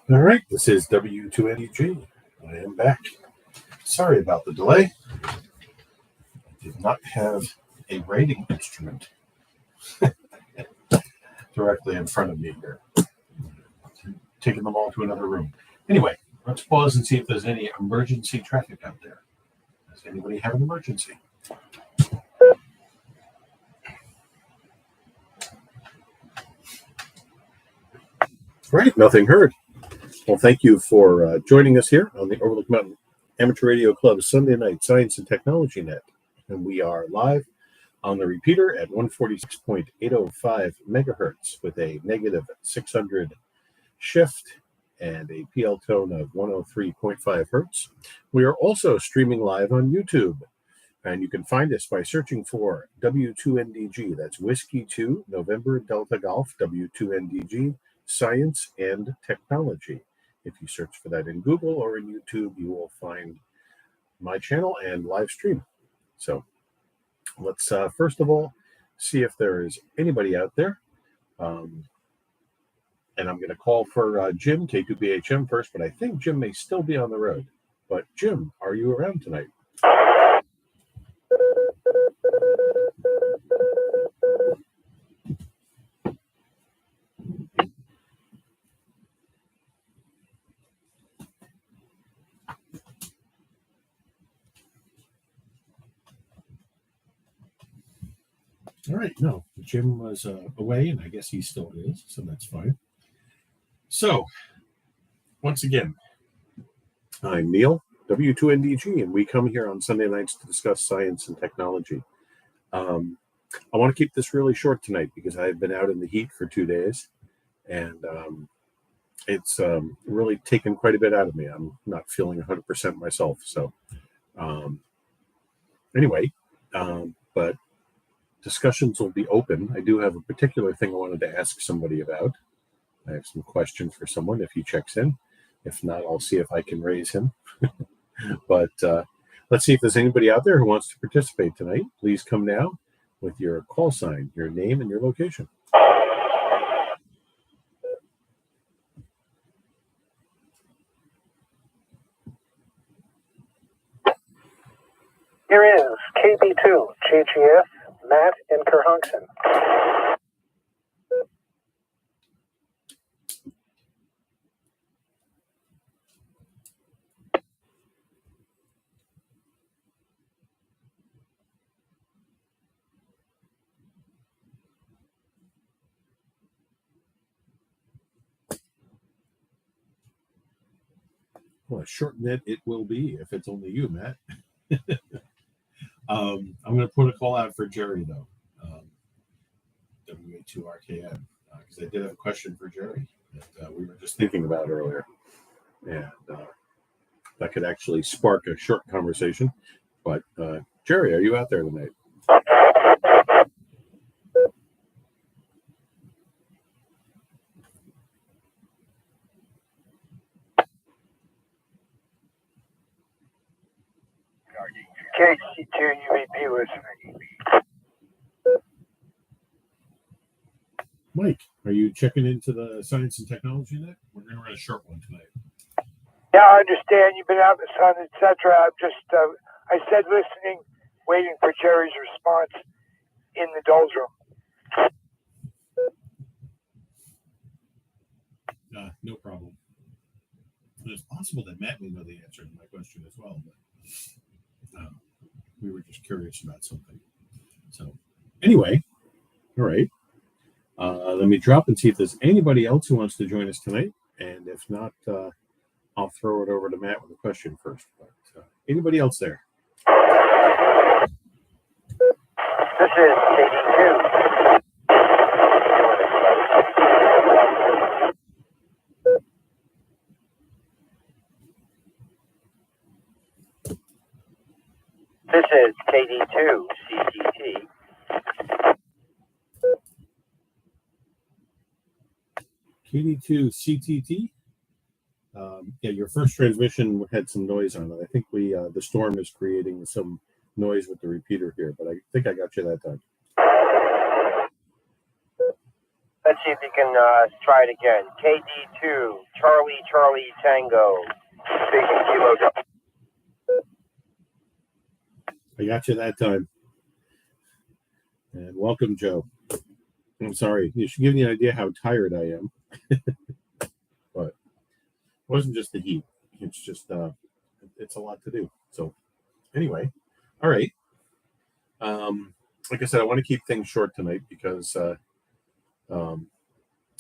All right, this is W2NDG. I am back. Sorry about the delay. I did not have a writing instrument directly in front of me here. Taking them all to another room. Anyway, let's pause and see if there's any emergency traffic out there. Does anybody have an emergency? Right, nothing heard. Well, thank you for joining us here on the Overlook Mountain Amateur Radio Club Sunday Night Science and Technology Net. And we are live on the repeater at 146.805 megahertz with a negative 600 shift and a PL tone of 103.5 hertz. We are also streaming live on YouTube. And you can find us by searching for W2NDG. That's Whiskey 2, November Delta Golf, W2NDG, Science and Technology. If you search for that in Google or in YouTube, you will find my channel and live stream. So let's first of all see if there is anybody out there. And I'm going to call for Jim, K2BHM first, but I think Jim may still be on the road. But Jim, are you around tonight? All right, no, Jim was away, and I guess he still is, so that's fine. So, once again, I'm Neil, W2NDG, and we come here on Sunday nights to discuss science and technology. I want to keep this really short tonight because I've been out in the heat for 2 days, and it's really taken quite a bit out of me. I'm not feeling 100% myself, so anyway, but discussions will be open. I do have a particular thing I wanted to ask somebody about. I have some questions for someone if he checks in. If not, I'll see if I can raise him. But let's see if there's anybody out there who wants to participate tonight. Please come now with your call sign, your name, and your location. Here is KB2, GGF, Matt in Kerhonkson. Well, a short net it will be if it's only you, Matt. I'm going to put a call out for Jerry, though. WA2RKN, because I did have a question for Jerry that we were just thinking about earlier. And that could actually spark a short conversation. But Jerry, are you out there tonight? KC2 UAP listening. Mike, are you checking into the Science and Technology Net? We're going to run a short one tonight. Yeah, I understand you've been out in the sun, etc. I'm just, I said listening, waiting for Jerry's response in the doldrum. No problem. And it's possible that Matt may know the answer to my question as well, but we were just curious about something. So anyway, all right. Let me drop and see if there's anybody else who wants to join us tonight. And if not, I'll throw it over to Matt with a question first. But anybody else there? This is KB2. This is KD2 CTT. KD2 CTT. Yeah, your first transmission had some noise on it. I think the storm is creating some noise with the repeater here, but I think I got you that time. Let's see if you can try it again. KD2 Charlie, Charlie, Tango. Speaking Kilo. I got you that time. And welcome, Joe. I'm sorry. You should give you an idea how tired I am. But it wasn't just the heat. It's just, it's a lot to do. So anyway, all right. Like I said, I want to keep things short tonight because I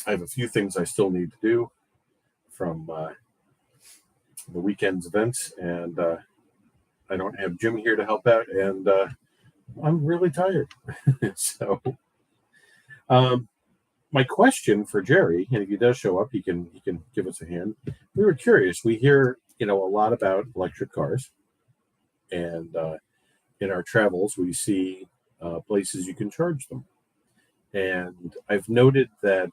have a few things I still need to do from the weekend's events, and I don't have Jim here to help out, and I'm really tired. So my question for Jerry, and if he does show up, he can give us a hand. We were curious. We hear a lot about electric cars, and in our travels we see places you can charge them. And I've noted that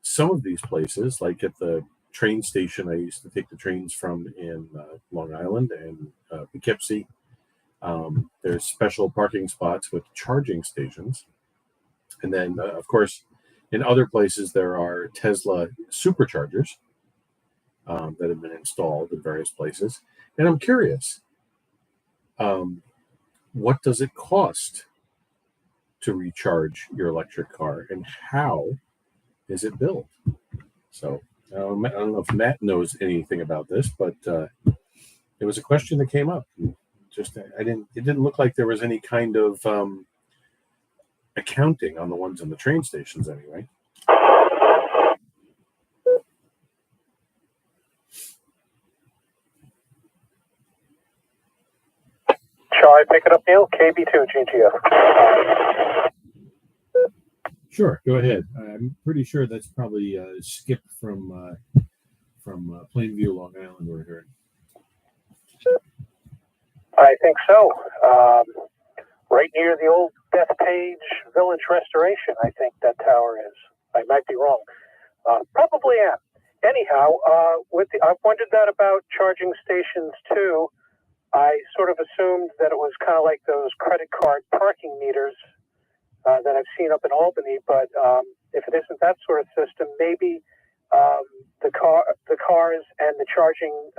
some of these places, like at the train station I used to take the trains from in Long Island and Poughkeepsie, there's special parking spots with charging stations. And then, of course, in other places, there are Tesla superchargers that have been installed in various places. And I'm curious, what does it cost to recharge your electric car, and how is it built? So I don't know if Matt knows anything about this, but it was a question that came up. Just it didn't look like there was any kind of accounting on the ones in the train stations anyway. Shall I pick it up, Neil? KB2 GTF. Sure, go ahead. I'm pretty sure that's probably Skip from Plainview, Long Island, we're hearing. I think so. Right near the old Bethpage Village Restoration, I think that tower is. I might be wrong. Probably am. Anyhow, I've wondered that about charging stations too. I sort of assumed that it was kind of like those credit card parking meters that I've seen up in Albany, but if it isn't that sort of system, maybe the cars and the charging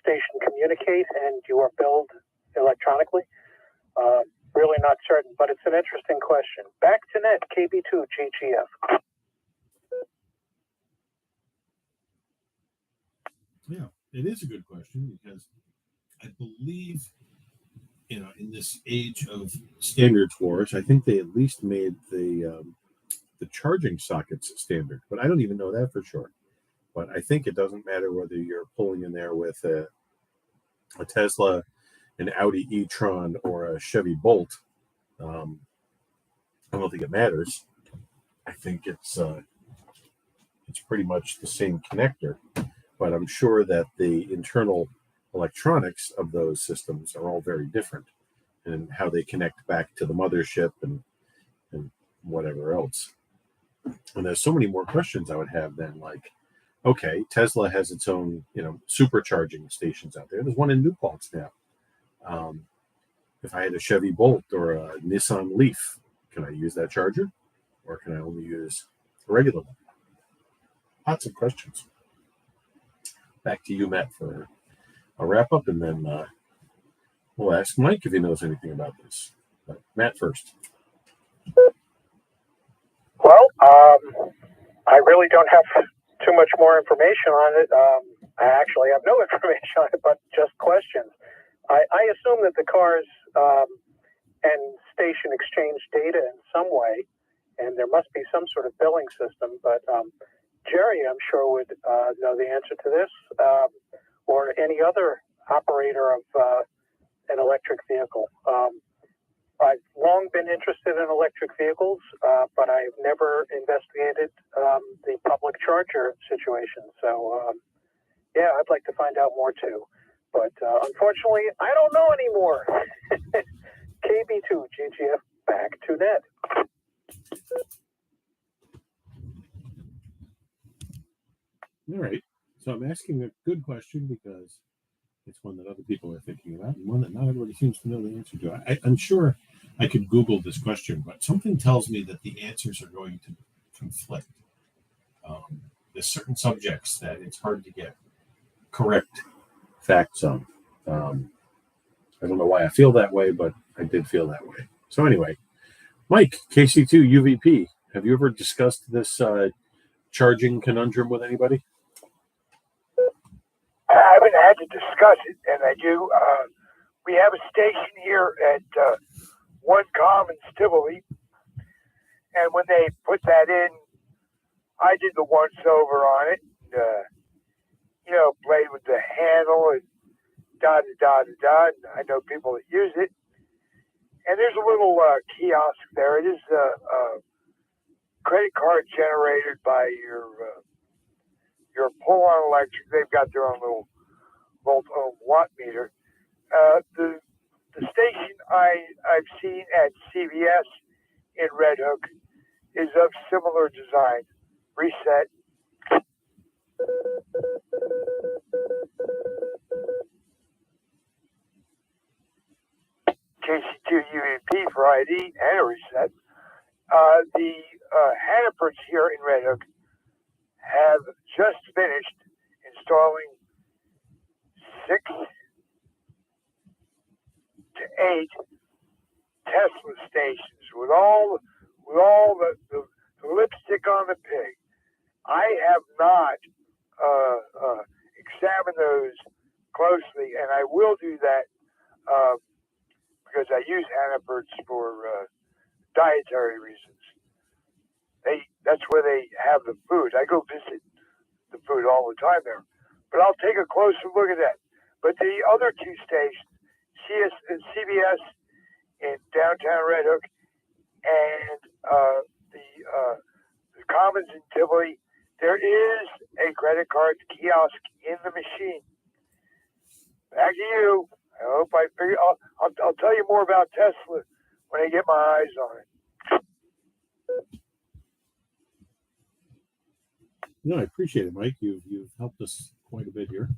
station communicate and you are billed electronically. Really not certain, but it's an interesting question. Back to net, KB2 GGF. Yeah, it is a good question because I believe, in this age of standards wars, I think they at least made the charging sockets standard, but I don't even know that for sure. But I think it doesn't matter whether you're pulling in there with a Tesla, an Audi e-tron, or a Chevy Bolt. I don't think it matters. I think it's pretty much the same connector, but I'm sure that the internal electronics of those systems are all very different, and how they connect back to the mothership and whatever else. And there's so many more questions I would have then, like, okay, Tesla has its own, supercharging stations out there. There's one in New Paltz now. If I had a Chevy Bolt or a Nissan Leaf, can I use that charger? Or can I only use a regular one? Lots of questions. Back to you, Matt, for a wrap up, and then we'll ask Mike if he knows anything about this. But Matt first. Well, I really don't have too much more information on it. I actually have no information on it, but just questions. I assume that the cars and station exchange data in some way, and there must be some sort of billing system. But Jerry, I'm sure, would know the answer to this, or any other operator of an electric vehicle. I've long been interested in electric vehicles, but I've never investigated the public charger situation. So, yeah, I'd like to find out more too. But unfortunately, I don't know anymore. KB2 GGF, back to net. All right. So I'm asking a good question because it's one that other people are thinking about, and one that not everybody seems to know the answer to. I'm sure I could Google this question, but something tells me that the answers are going to conflict. The certain subjects that it's hard to get correct facts on. I don't know why I feel that way, but I did feel that way. So anyway, Mike, KC2 UVP, have you ever discussed this charging conundrum with anybody? I haven't had to discuss it, and I do. We have a station here at One Commons, Tivoli, and when they put that in, I did the once over on it, and, played with the handle and da. And I know people that use it, and there's a little kiosk there. It is a credit card generated by your pull-on electric. They've got their own little volt-ohm watt meter. The station I've seen at CVS in Red Hook is of similar design. Reset. KC2 UVP for ID and a reset. The Hannafords here in Red Hook have just finished installing 6 to 8 Tesla stations with all the lipstick on the pig. I have not examined those closely, and I will do that because I use Hannafords for dietary reasons. That's where they have the food. I go visit the food all the time there. But I'll take a closer look at that. But the other 2 stations, CVS in downtown Red Hook and the Commons in Tivoli, there is a credit card kiosk in the machine. Back to you. I hope I figure. I'll tell you more about Tesla when I get my eyes on it. No, I appreciate it, Mike. You've helped us quite a bit here.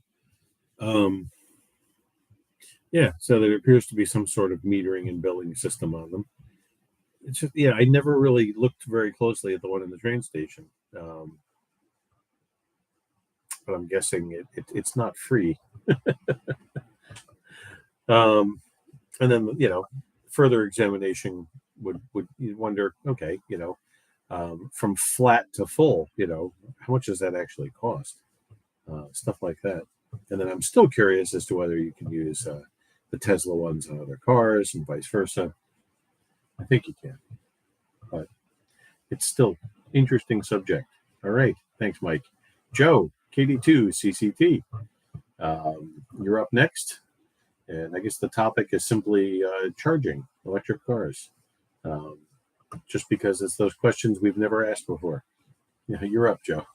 So there appears to be some sort of metering and billing system on them. It's just, I never really looked very closely at the one in the train station, but I'm guessing it's not free. And then further examination would you wonder, okay, from flat to full, how much does that actually cost? Stuff like that. And then I'm still curious as to whether you can use the Tesla ones on other cars and vice versa. I think you can, but it's still interesting subject. All right. Thanks, Mike. Joe, KD2 CCT. You're up next. And I guess the topic is simply charging electric cars. Just because it's those questions we've never asked before. You're up, Joe.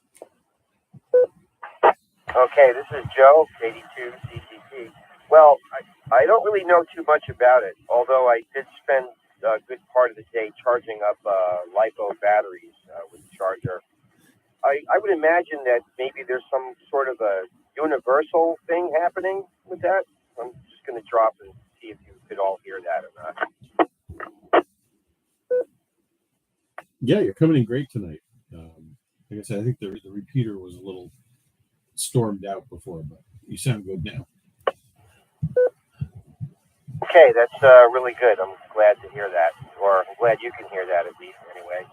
Okay, this is Joe, 82 CCT. Well, I don't really know too much about it, although I did spend a good part of the day charging up LiPo batteries with the charger. I would imagine that maybe there's some sort of a universal thing happening with that. I'm just going to drop and see if you could all hear that or not. Yeah, you're coming in great tonight. Like I said, I think the repeater was a little stormed out before, but you sound good now. Okay, that's really good. I'm glad to hear that, or I'm glad you can hear that at least anyway.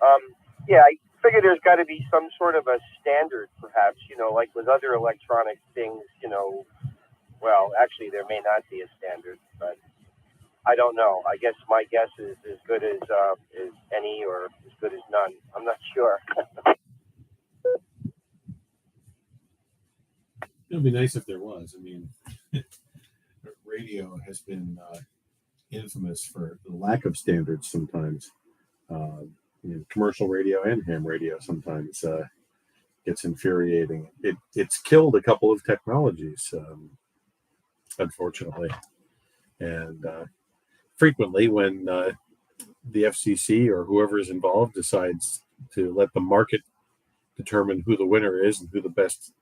I figure there's got to be some sort of a standard, perhaps, like with other electronic things, well, actually, there may not be a standard, but I don't know. I guess my guess is as good as any or as good as none. I'm not sure. It would be nice if there was. I mean, radio has been infamous for the lack of standards sometimes. Commercial radio and ham radio sometimes gets infuriating. It's killed a couple of technologies, unfortunately. And frequently when the FCC or whoever is involved decides to let the market determine who the winner is and who the best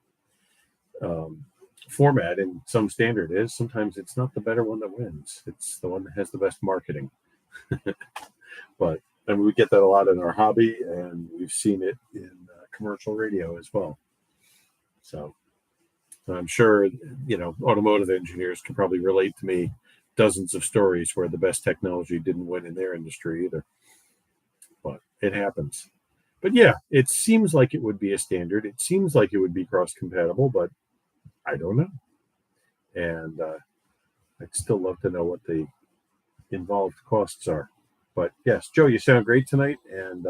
format in some standard is, sometimes it's not the better one that wins. It's the one that has the best marketing. But we get that a lot in our hobby, and we've seen it in commercial radio as well. So I'm sure, automotive engineers can probably relate to me dozens of stories where the best technology didn't win in their industry either. But it happens. But yeah, it seems like it would be a standard. It seems like it would be cross-compatible, but I don't know. And I'd still love to know what the involved costs are. But yes, Joe, you sound great tonight. And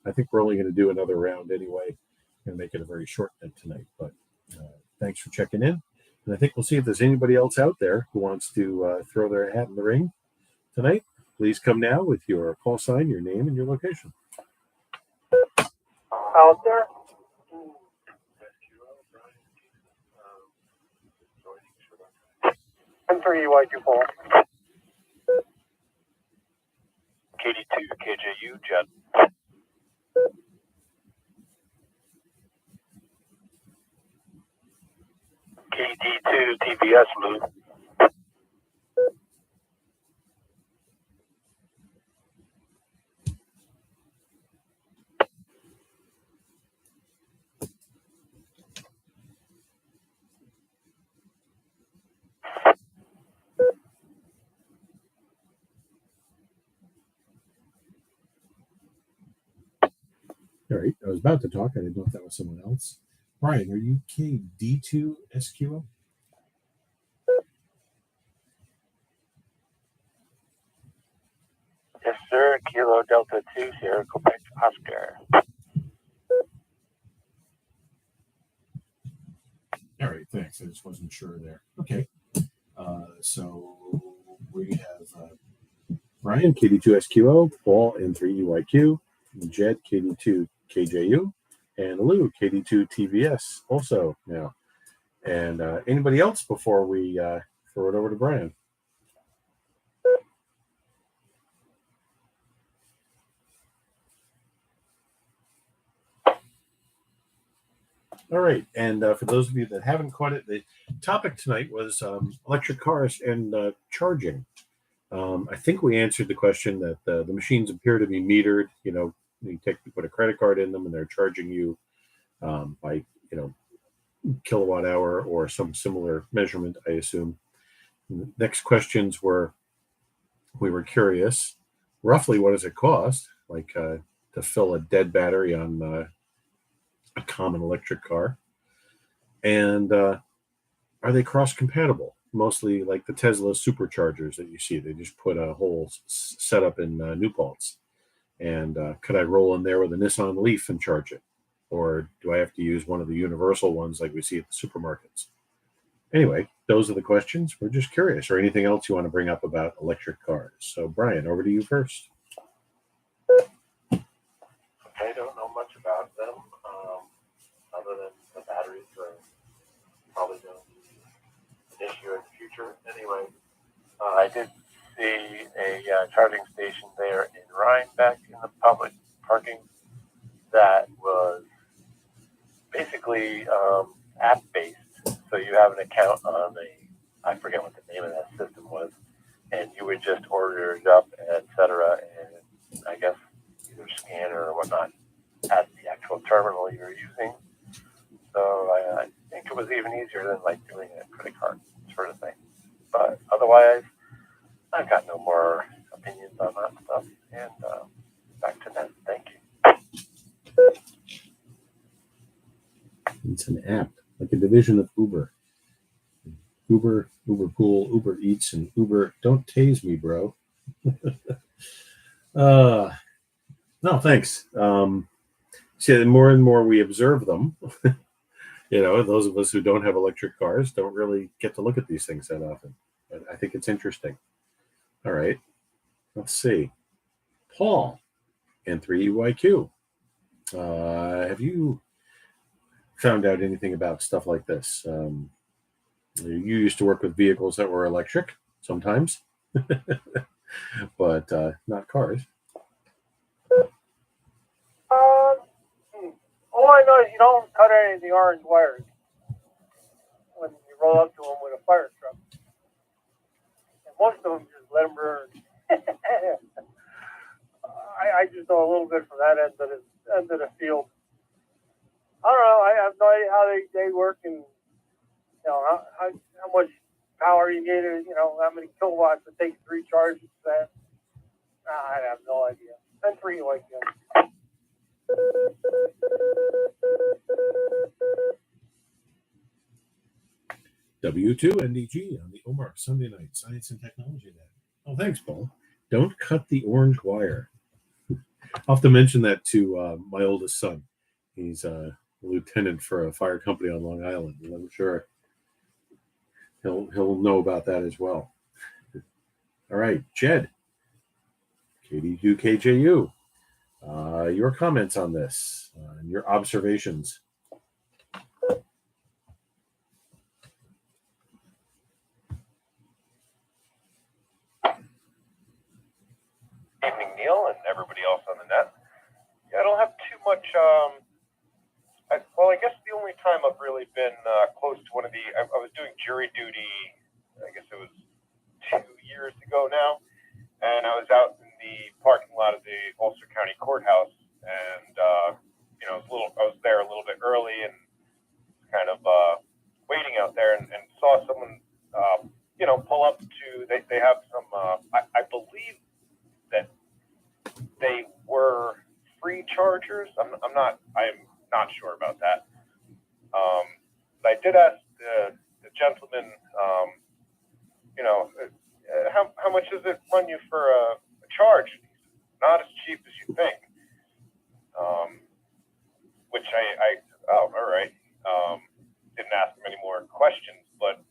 I think we're only going to do another round anyway. Going to make it a very short night tonight. But thanks for checking in. And I think we'll see if there's anybody else out there who wants to throw their hat in the ring tonight. Please come now with your call sign, your name, and your location. Out there? M3EY2 Paul. KD2 KJU Jet. KD2 TBS Blue. All right. I was about to talk. I didn't know if that was someone else. Brian, are you KD2 SQO? Yes, sir. Kilo Delta 2 Sierra Quebec Oscar. All right. Thanks. I just wasn't sure there. Okay. So we have Brian, KD2 SQO, Paul, N3EYQ, Jed, KD2 KJU, and Lou, KD2 TVS, also now. And anybody else before we throw it over to Brian? All right. And for those of you that haven't caught it, the topic tonight was electric cars and charging. I think we answered the question that the machines appear to be metered. You put a credit card in them and they're charging you by, kilowatt hour or some similar measurement, I assume. The next questions we were curious, roughly what does it cost, like to fill a dead battery on a common electric car? And are they cross-compatible? Mostly like the Tesla superchargers that you see. They just put a whole setup in New Paltz. And could I roll in there with a Nissan Leaf and charge it? Or do I have to use one of the universal ones like we see at the supermarkets? Anyway, those are the questions. We're just curious. Or anything else you want to bring up about electric cars? So, Brian, over to you first. I don't know much about them, other than the batteries are probably going to be an issue in the future. Anyway, I did see a charging station there in Rhinebeck in the public parking that was basically app-based. So you have an account on I forget what the name of that system was, and you would just order it up, etc., and I guess either scan or whatnot at the actual terminal you're using. So I think it was even easier than like doing a credit card sort of thing. But otherwise, I've got no more opinions on that stuff. And back to them. Thank you. It's an app, like a division of Uber. Uber Pool, Uber Eats, and Uber. Don't tase me, bro. No, thanks. See, the more and more we observe them, those of us who don't have electric cars don't really get to look at these things that often. But I think it's interesting. All right. Let's see. Paul, N3EYQ. Have you found out anything about stuff like this? You used to work with vehicles that were electric sometimes, but not cars. All I know is you don't cut any of the orange wires when you roll up to them with a fire truck. And most of them just let them burn. I just know a little bit from that end of the field. how they work and how much power you need, how many kilowatts it takes to recharge that. I have no idea. That's three like that. W2NDG on the OMARC Sunday Night Science and Technology Net. Oh, thanks, Paul. Don't cut the orange wire. I'll have to mention that to my oldest son. He's a lieutenant for a fire company on Long Island, and I'm sure he'll know about that as well. All right, Jed, KD2KJU, your comments on this and your observations. Evening, Neil, and everybody else on the net. Yeah, I don't have too much. I guess the only time I've really been close to one of I was doing jury duty. I guess it was 2 years ago now, and I was out in the parking lot of the Ulster County Courthouse, and I was there a little bit early and kind of waiting out there, and saw someone pull up to. They have some. I believe that they were free chargers. I'm not sure about that. But I did ask the gentleman, how much does it run you for a charge? Not as cheap as you think. Which all right. Didn't ask him any more questions, but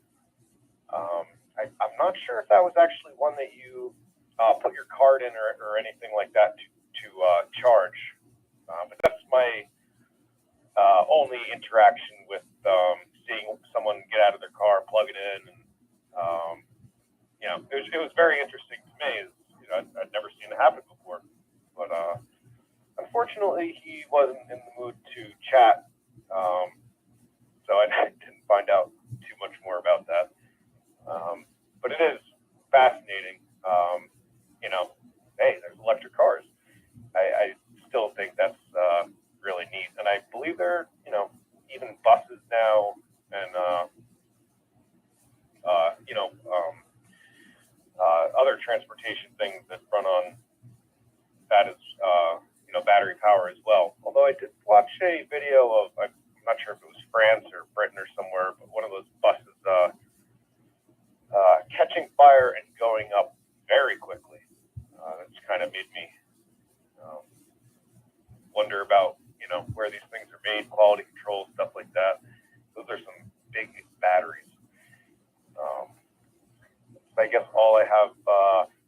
I'm not sure if that was actually one that you put your card in or anything like that to charge. But that's my only interaction with seeing someone get out of their car, plug it in, and it was very interesting to me. I'd never seen it happen before, but unfortunately he wasn't in the mood to chat, so I didn't find out too much more about that. But it is fascinating. Hey, there's electric cars. I still think that's really neat, and I believe there are, even buses now, and other transportation things that run on that is battery power as well. Although I did watch a video of, I'm not sure if it was France or Britain or somewhere, but one of those buses catching fire and going up very quickly. That's kind of made me wonder about where these things are made, quality control, stuff like that. Those are some big batteries. I guess all I have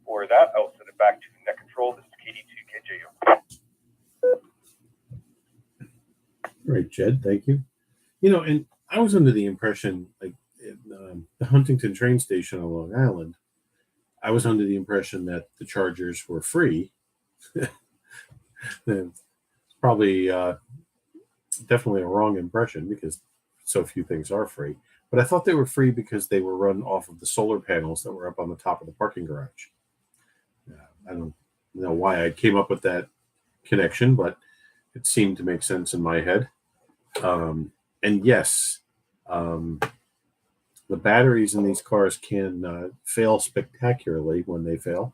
for that, I'll send it back to Net Control. This is KD2KJU. Right, Jed, thank you. And I was under the impression, like the Huntington train station on Long Island, I was under the impression that the chargers were free. Probably definitely a wrong impression because so few things are free. But I thought they were free because they were run off of the solar panels that were up on the top of the parking garage. I don't know why I came up with that connection, but it seemed to make sense in my head. And yes, the batteries in these cars can fail spectacularly when they fail.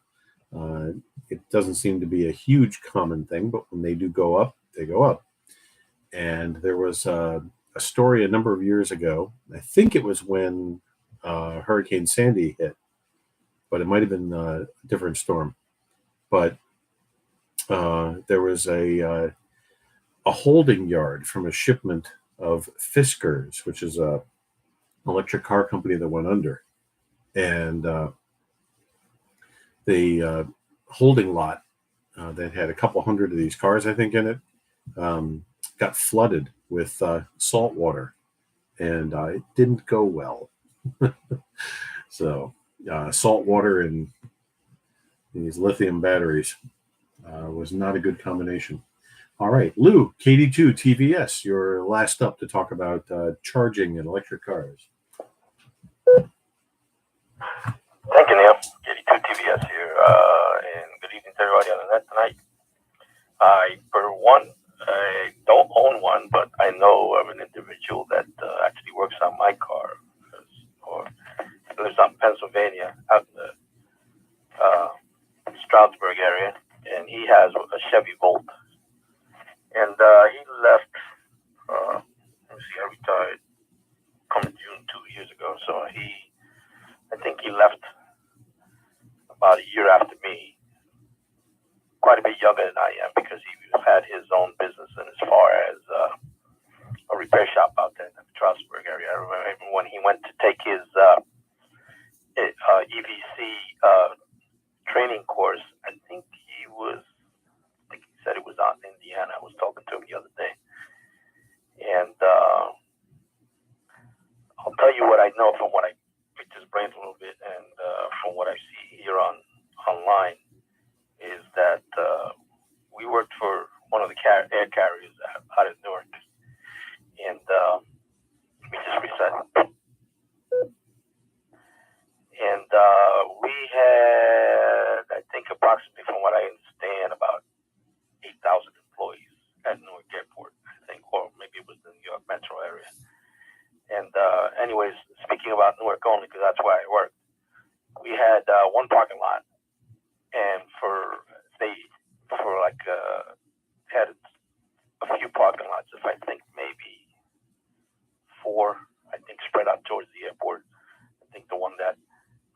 It doesn't seem to be a huge common thing, but when they do go up, they go up. And there was a story a number of years ago. I think it was when Hurricane Sandy hit, but it might have been a different storm. But there was a holding yard from a shipment of Fiskars, which is a electric car company that went under, and the holding lot that had a couple hundred of these cars, I think, in it, got flooded with salt water, and it didn't go well. So salt water and these lithium batteries was not a good combination. All right, Lou, KD2 TVS, you're last up to talk about charging in electric cars. Thank you, Neil. KD2 TVS here, and good evening to everybody on the net tonight. I, for one, I don't own one, but I know of an individual that actually works on my car, or lives on Pennsylvania, out in the Stroudsburg area, and he has a Chevy Volt. And he left. Let me see, I retired come June 2 years ago. So I think he left about a year after me, quite a bit younger than I am, because he had his own business. And as far as a repair shop out there in the Strasbourg area, I remember when he went to take his EVC training course. I think he said it was out in Indiana. I was talking to him the other day, and I'll tell you what I know from what I picked his brains a little bit, and from what I see here online, is that we worked for one of the air carriers out of Newark, and we just reset. And we had, I think, approximately, from what I understand, about 8,000 employees at Newark Airport, I think, or maybe it was the New York metro area. And anyways, speaking about Newark only, because that's where I worked, we had one parking lot, and had a few parking lots, if I think maybe 4, I think, spread out towards the airport. I think the one that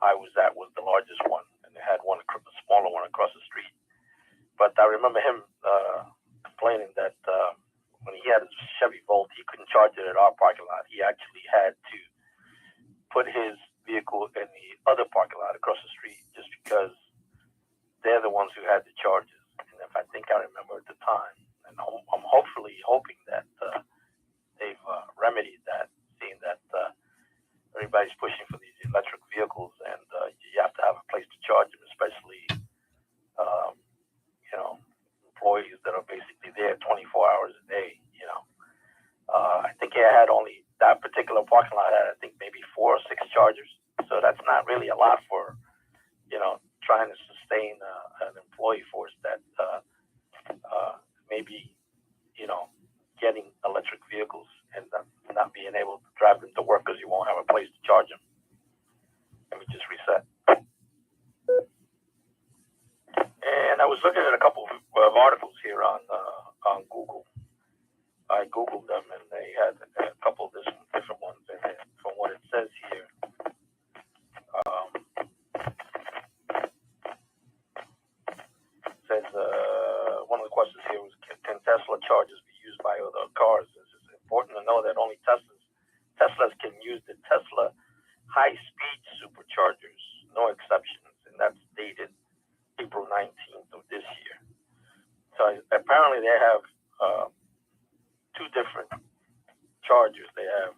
I was at was the largest one, and they had a smaller one across the street. But I remember him complaining that when he had his Chevy Volt, he couldn't charge it at our parking lot. He actually had to put his vehicle in the other parking lot across the street, just because they're the ones who had the charges. And if I think I remember at the time, and I'm hoping that they've remedied that, seeing that everybody's pushing for these electric vehicles, and you have to have a place to charge them, especially employees that are basically there 24 hours a day. I think it had only that particular parking lot had, I think, maybe 4 or 6 chargers. So that's not really a lot for trying to sustain an employee force that maybe getting electric vehicles and not being able to drive them to work because you won't have a place to charge them. Let me just reset. And I was looking at a couple of articles here on Google. I Googled them, and they had a couple of different ones. And from what it says here, says one of the questions here was, can Tesla chargers be used by other cars? It's important to know that only Teslas can use the Tesla high-speed superchargers, no exceptions, and that's dated April 19th of this year. So apparently they have 2 different chargers. They have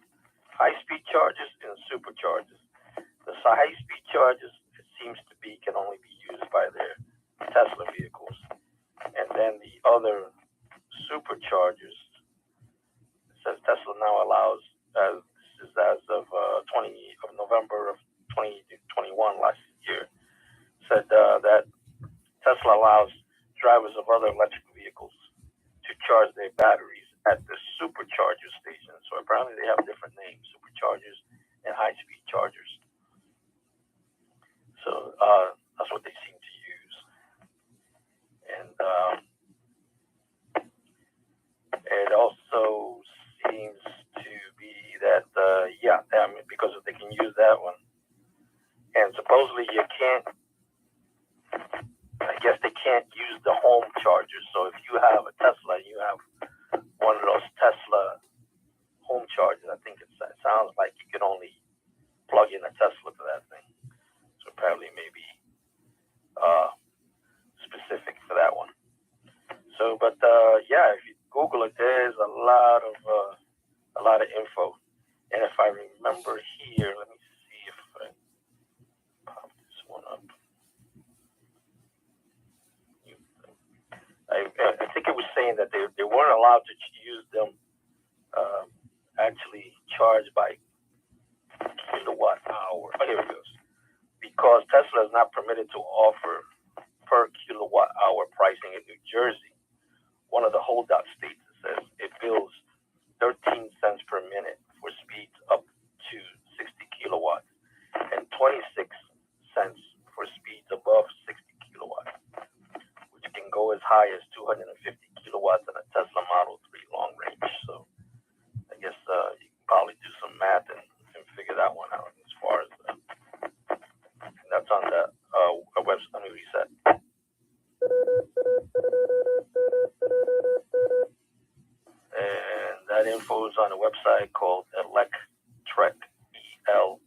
high-speed chargers and superchargers. The high-speed chargers, it seems to be, can only be used by their Tesla vehicles. And then the other superchargers, it says Tesla now allows, this is as of November of 2021, last year, said that Tesla allows drivers of other electric vehicles to charge their batteries at the supercharger stations. So apparently they have different names, superchargers and high-speed chargers. So that's what they seem to use. And it also seems to be that, because they can use that one. And supposedly you can't, I guess they can't use the home chargers. So if you have a Tesla, you have one of those Tesla home chargers, I think it sounds like you can only plug in a Tesla to that thing. So apparently maybe specific for that one. So, but if you Google it, there's a lot of info. And if I remember here, let me see if I pop this one up. I think it was saying that they weren't allowed to use them actually charged by kilowatt hour. Oh, here it goes. Because Tesla is not permitted to offer per kilowatt hour pricing in New Jersey one of the holdout states, it says it bills 13 cents per minute for speeds up to 60 kilowatts and 26 cents for speeds above 60 kilowatts, which can go as high as 250 kilowatts in a Tesla Model 3 long range. So I guess you can probably do some math and figure that one out as far as and that's on the website. Let me reset. And that info is on a website called Electrek, EK.co.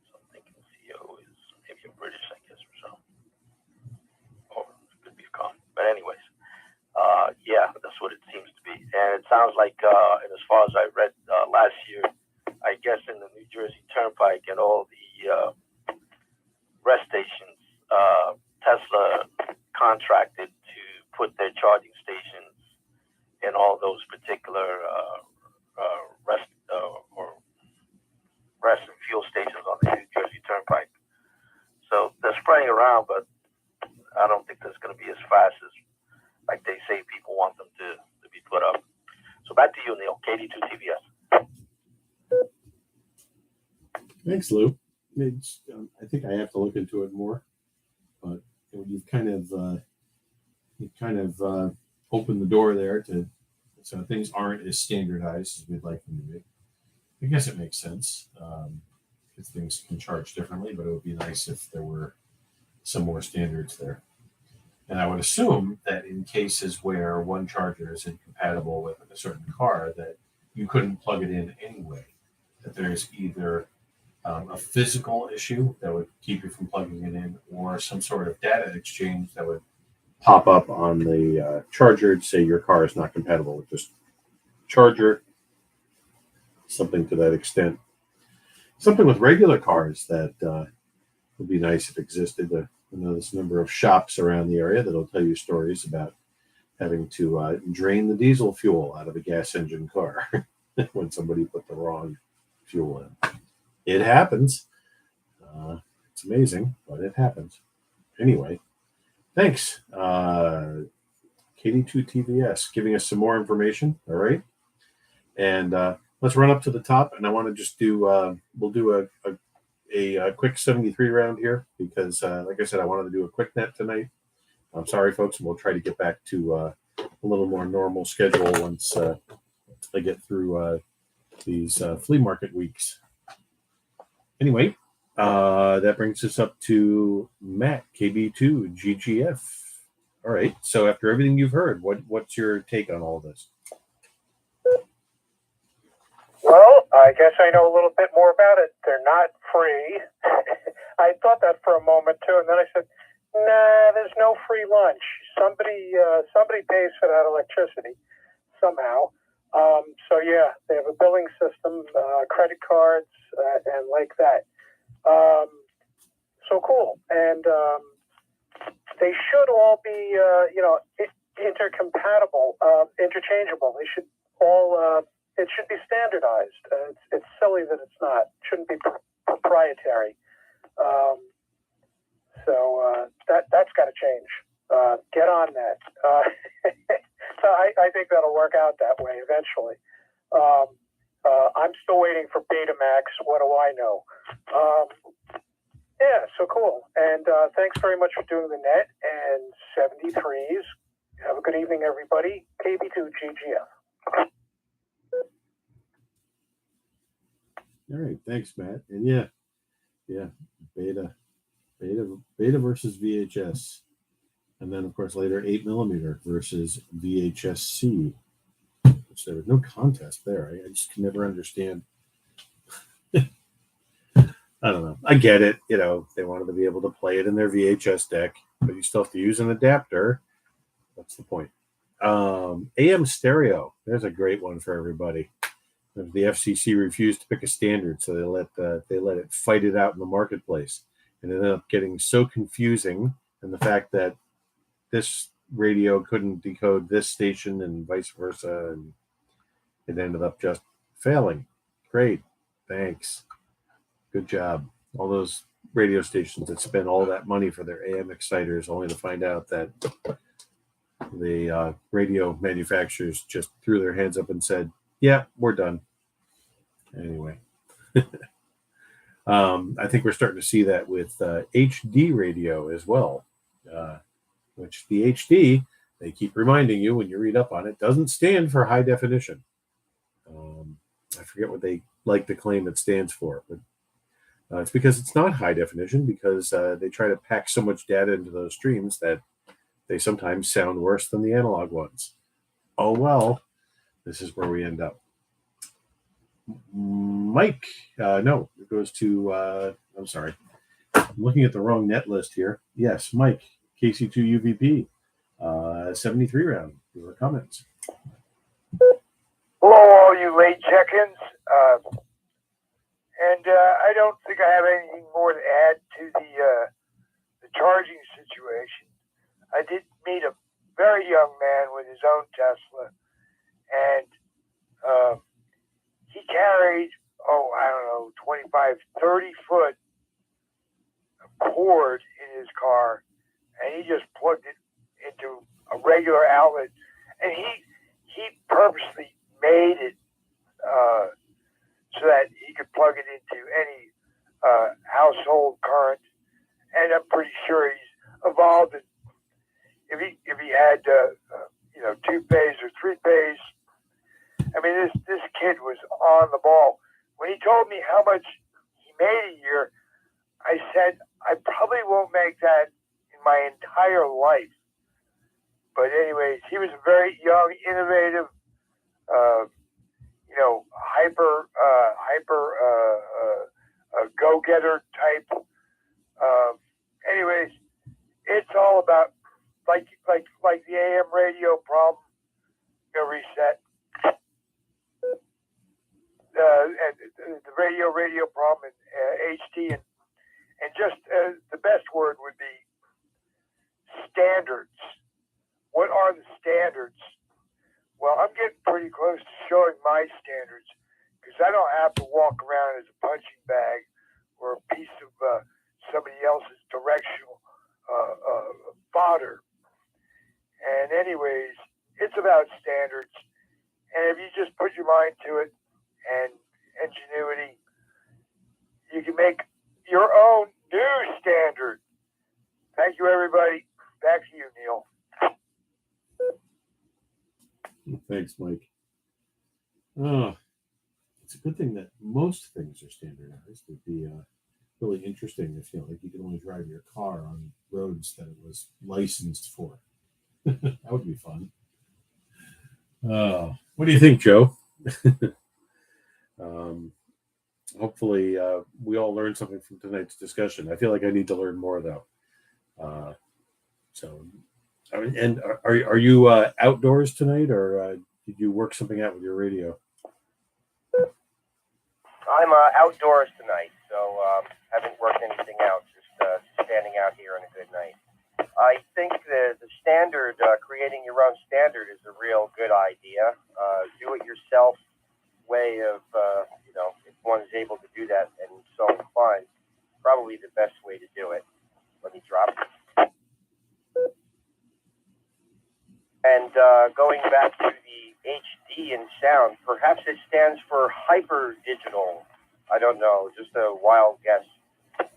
So I'm thinking CO is maybe a British, I guess, or so. Or it could be gone. But anyways, yeah, that's what it seems to be. And it sounds like, and as far as I read last year, I guess in the New Jersey Turnpike and all the rest stations, Tesla contracted to put their charging stations in all those particular rest and fuel stations on the New Jersey Turnpike. So they're spraying around, but I don't think that's going to be as fast as, like they say, people want them to be put up. So back to you, Neil. KD2 TVS. Thanks, Lou. I think I have to look into it more, but you've kind of opened the door there so things aren't as standardized as we'd like them to be. I guess it makes sense because things can charge differently, but it would be nice if there were some more standards there. And I would assume that in cases where one charger is incompatible with a certain car, that you couldn't plug it in anyway, that there's either a physical issue that would keep you from plugging it in, or some sort of data exchange that would pop up on the charger to say your car is not compatible with this charger, something to that extent. Something with regular cars that would be nice if existed. I know there's a number of shops around the area that'll tell you stories about having to drain the diesel fuel out of a gas engine car when somebody put the wrong fuel in. It happens. It's amazing, but it happens. Anyway, thanks. KD2 TVS giving us some more information. All right. And let's run up to the top. And I want to just do, we'll do a quick 73 round here because, like I said, I wanted to do a quick net tonight. I'm sorry, folks. We'll try to get back to a little more normal schedule once I get through these flea market weeks. Anyway, that brings us up to Matt, KB2, GGF. All right. So after everything you've heard, what's your take on all this? Well, I guess I know a little bit more about it. They're not free. I thought that for a moment too, and then I said, "Nah, there's no free lunch. Somebody pays for that electricity somehow." So yeah, they have a billing system, credit cards, and like that. So cool, and they should all be, intercompatible, interchangeable. They should all. It should be standardized. It's silly that it's not. It shouldn't be proprietary. So that's got to change. Get on that. So I think that'll work out that way eventually. I'm still waiting for Betamax. What do I know? Yeah, so cool. And thanks very much for doing the net and 73s. Have a good evening, everybody. KB2 GGF. All right, thanks, Matt. And yeah, beta versus VHS, and then of course later 8mm versus VHS-C, which there was no contest there. I just can never understand. I don't know. I get it. They wanted to be able to play it in their VHS deck, but you still have to use an adapter. What's the point? AM stereo. There's a great one for everybody. The FCC refused to pick a standard, so they let it fight it out in the marketplace, and it ended up getting so confusing. And the fact that this radio couldn't decode this station and vice versa, and it ended up just failing. Great, thanks. Good job. All those radio stations that spend all that money for their AM exciters, only to find out that the radio manufacturers just threw their hands up and said, "Yeah, we're done." Anyway, I think we're starting to see that with HD radio as well, which the HD, they keep reminding you when you read up on it, doesn't stand for high definition. I forget what they like to claim it stands for, but it's because it's not high definition, because they try to pack so much data into those streams that they sometimes sound worse than the analog ones. Oh well, this is where we end up. Mike, no, it goes to, I'm sorry, I'm looking at the wrong net list here. Yes, Mike, KC2 UVP, 73 round. Your comments. Hello, all you late check-ins. I don't think I have anything more to add to the charging situation. I did meet a very young man with his own Tesla, and he carried, 25, 30 foot of cord in his car, and he just plugged it into a regular outlet, and he purposely made it so that he could plug it into any household current, and I'm pretty sure he's evolved it. If he had 2-phase or 3-phase, I mean, this kid was on the ball. When he told me how much he made a year, I said, I probably won't make that in my entire life. But anyways, he was a very young, innovative, go-getter type. Anyways, it's all about like the AM radio problem. Reset. And the radio problem in HD, and just the best word would be standards. What are the standards? Well, I'm getting pretty close to showing my standards, because I don't have to walk around as a punching bag or a piece of somebody else's directional fodder. And anyways, it's about standards. And if you just put your mind to it and ingenuity, you can make your own new standard. Thank you, everybody. Back to you, Neil. Thanks, Mike. Oh, it's a good thing that most things are standardized. It'd be really interesting if you could only drive your car on roads that it was licensed for. That would be fun. What do you think, Joe? Hopefully, we all learned something from tonight's discussion. I feel like I need to learn more, though. And are you outdoors tonight, or did you work something out with your radio? I'm outdoors tonight, so haven't worked anything out. Just standing out here on a good night. I think the standard, creating your own standard, is a real good idea. Do-it-yourself way of, if one is able to do that and so inclined, probably the best way to do it. Let me drop it. And going back to the HD in sound, perhaps it stands for hyper digital. I don't know, just a wild guess.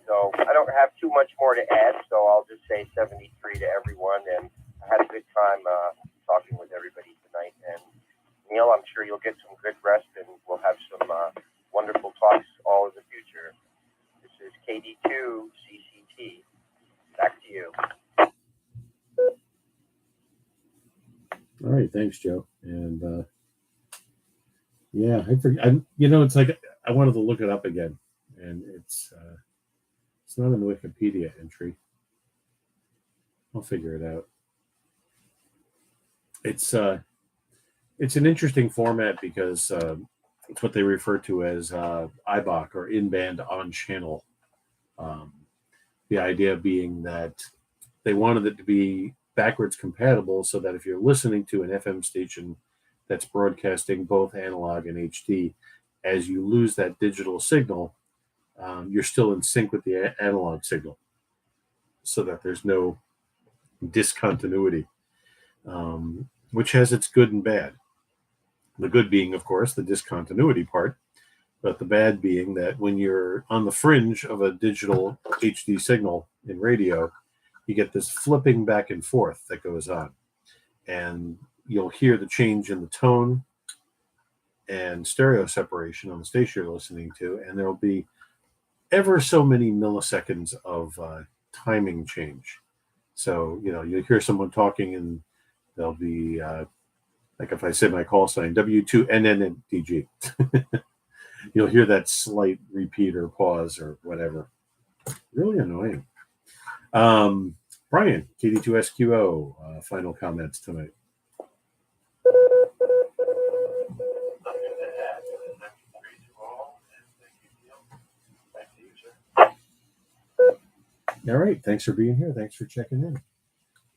So I don't have too much more to add, so I'll just say 73 to everyone. And I had a good time talking with everybody tonight. And Neil, I'm sure you'll get some good rest, and we'll have some wonderful talks all in the future. This is KD2 CCT. Back to you. All right, thanks, Joe. And I forget. It's like I wanted to look it up again, and it's not in the Wikipedia entry. I'll figure it out. It's an interesting format because it's what they refer to as IBOC, or in-band on-channel. The idea being that they wanted it to be backwards compatible, so that if you're listening to an FM station that's broadcasting both analog and HD, as you lose that digital signal, you're still in sync with the analog signal, so that there's no discontinuity, which has its good and bad. The good being, of course, the discontinuity part, but the bad being that when you're on the fringe of a digital HD signal in radio, you get this flipping back and forth that goes on. And you'll hear the change in the tone and stereo separation on the station you're listening to, and there'll be ever so many milliseconds of timing change. So, you'll hear someone talking and there'll be, like if I say my call sign, W2NNDG, you'll hear that slight repeat or pause or whatever. Really annoying. Brian, KD2SQO, final comments tonight. All right. Thanks for being here. Thanks for checking in.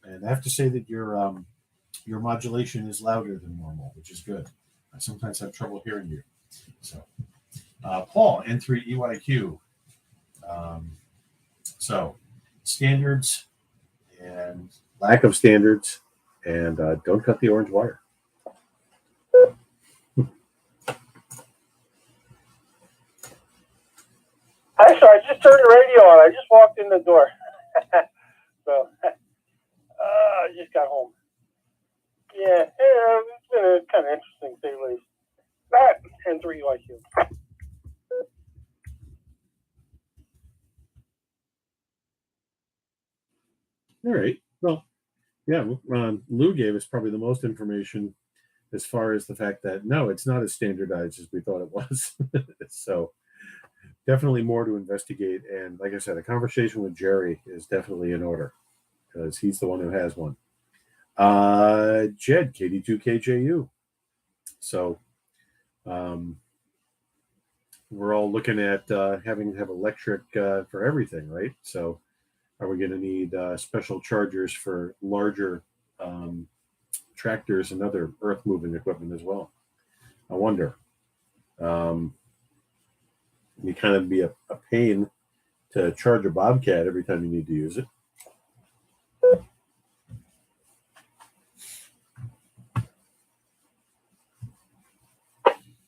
And I have to say that your modulation is louder than normal, which is good. I sometimes have trouble hearing you. So, Paul, N3EYQ. So, standards and lack of standards, and don't cut the orange wire. Actually, I just turned the radio on. I just walked in the door. So, I just got home. Yeah, it's been a kind of interesting day lately. That and 3UIQ. All right. Well, yeah, Lou gave us probably the most information as far as the fact that, no, it's not as standardized as we thought it was. So definitely more to investigate. And like I said, a conversation with Jerry is definitely in order because he's the one who has one. Jed, KD2KJU. So we're all looking at having to have electric for everything, right? So are we going to need special chargers for larger tractors and other earth-moving equipment as well? I wonder. You kind of be a pain to charge a Bobcat every time you need to use it.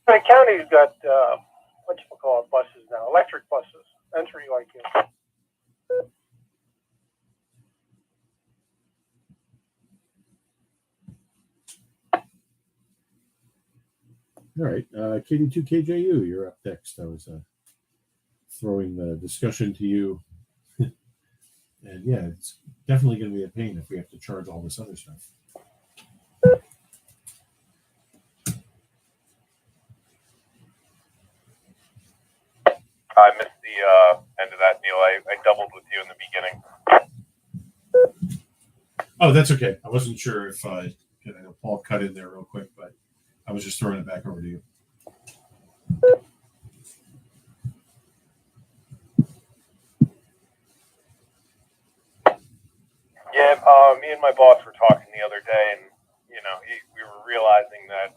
The county's got what you call it, buses now, electric buses, entry like you. All right, KD2KJU, you're up next. I was throwing the discussion to you. And yeah, it's definitely going to be a pain if we have to charge all this other stuff. I missed the end of that, Neil. I doubled with you in the beginning. Oh, that's okay. I wasn't sure if I know Paul cut in there real quick, but I was just throwing it back over to you. Yeah, me and my boss were talking the other day, and we were realizing that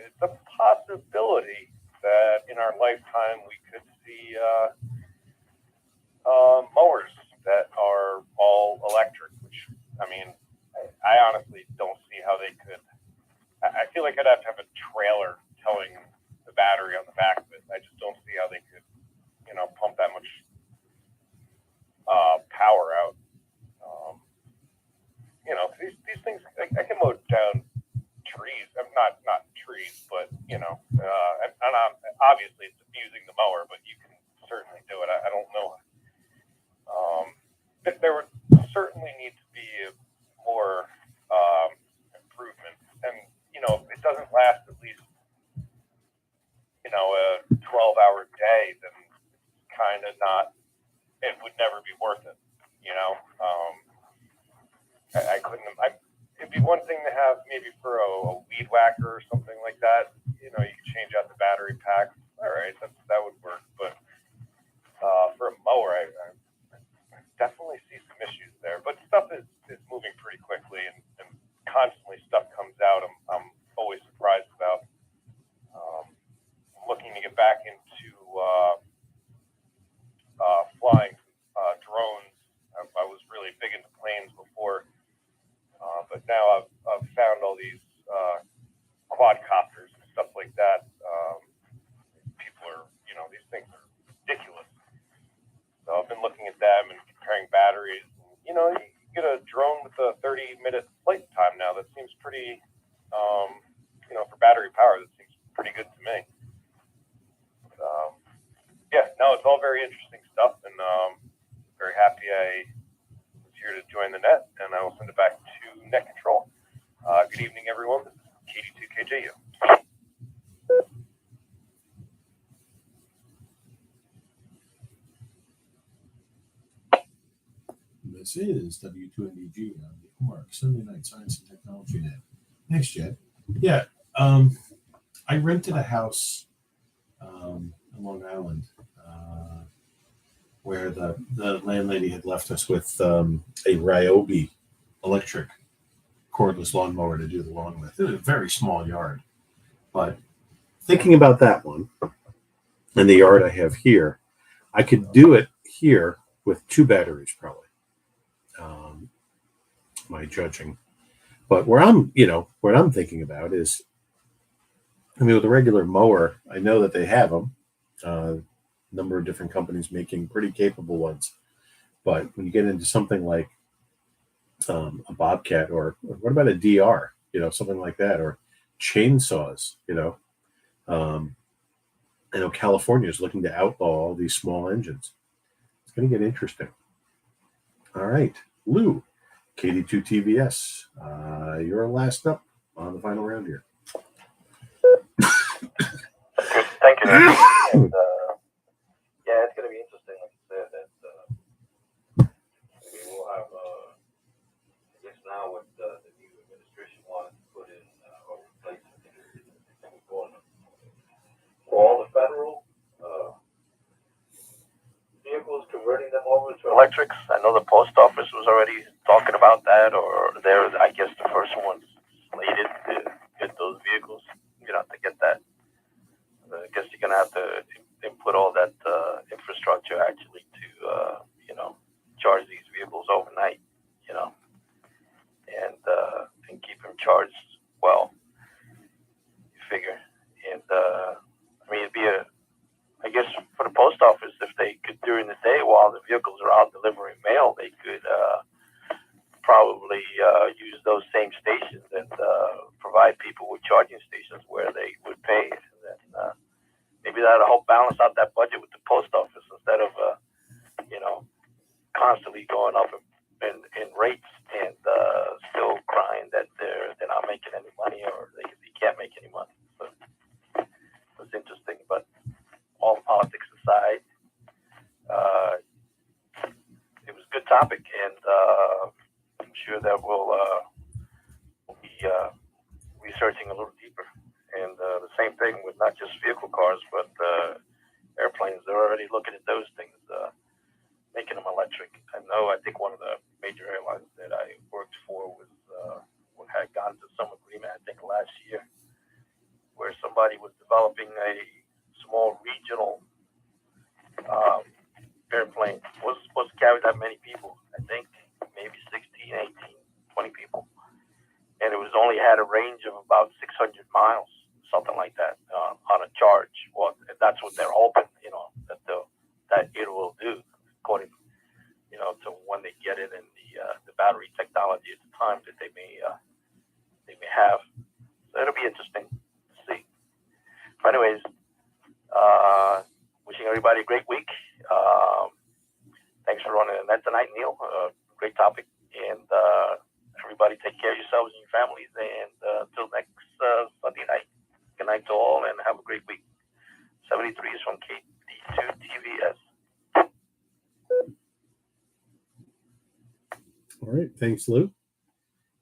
it's a possibility that in our lifetime we could see mowers that are all electric. Which, I mean, I honestly don't see how they could. I feel like I'd have to have a trailer towing the battery on the back of it. I just don't see how they could, pump that much power out. These things, I can mow down trees. I'm not trees, but and obviously it's abusing the mower, but you can certainly do it. I don't know. There would certainly need to be more improvement, and if it doesn't last at least a 12-hour day, then kind of not. It would never be worth it. I couldn't. It'd be one thing to have maybe for a weed whacker or something like that. You could change out the battery pack. All right, that would work. But for a mower, I definitely see some issues there. But stuff is moving pretty quickly, and constantly stuff comes out. I'm always surprised about. I'm looking to get back into but now I've found all these quadcopters and stuff like that. People are, these things are ridiculous. So I've been looking at them and comparing batteries. You get a drone with a 30-minute flight time now. That seems pretty, for battery power, that seems pretty good to me. But, it's all very interesting stuff, and very happy I was here to join the net, and I will send it back to Net Control. Good evening, everyone. This is KD2KJU. This is W2NDG on the OMARC Sunday Night Science and Technology Net. Thanks, Jed. Yeah, I rented a house on Long Island where the landlady had left us with a Ryobi electric cordless lawnmower to do the lawn with. It was a very small yard. But thinking about that one and the yard I have here, I could do it here with 2 batteries probably. My judging, but what I'm thinking about is, with a regular mower, I know that they have them, number of different companies making pretty capable ones, but when you get into something like a Bobcat, or what about a DR, something like that, or chainsaws, I know California is looking to outlaw all these small engines. It's going to get interesting. All right, Lou, KD2TVS, you're last up on the final round here. Thank you. And, it's going to be interesting, like you said, that we will have, I guess now with the new administration wants to put in or replace for all the federal vehicles, converting them over to electrics. I know the post office was already talking about that, or they're, I guess, the first ones slated to get those vehicles. To get that. I guess you're gonna have to input all that infrastructure actually to charge these vehicles overnight, and keep them charged well. You figure, and it'd be I guess for the post office, if they could during the day while the vehicles are out delivering mail, they could probably use those same stations and provide people with charging stations where they would pay. And then maybe that'll help balance out that budget with the post office instead of constantly going up in rates and still crying that they're not making any money, or they can't make any money. So it's interesting, but all politics aside, it was a good topic, and I'm sure that we'll be researching a little deeper. And the same thing with not just vehicle cars, but airplanes. They're already looking at those things, making them electric. I think one of the major airlines that I worked for had gone to some agreement, I think last year, where somebody was developing a small regional airplane. Wasn't supposed to carry that many people. I think maybe 16, 18, 20 people. And it was only had a range of about 600 miles, something like that, on a charge. Well, that's what they're hoping, that it will do, according, to when they get it in the battery technology at the time that they may have. So it'll be interesting to see. But anyways, wishing everybody a great week. Thanks for running the net tonight, Neil. Great topic. And everybody take care of yourselves and your families. And until next Sunday night, good night to all, and have a great week. 73 is from KD2TVS. All right. Thanks, Lou.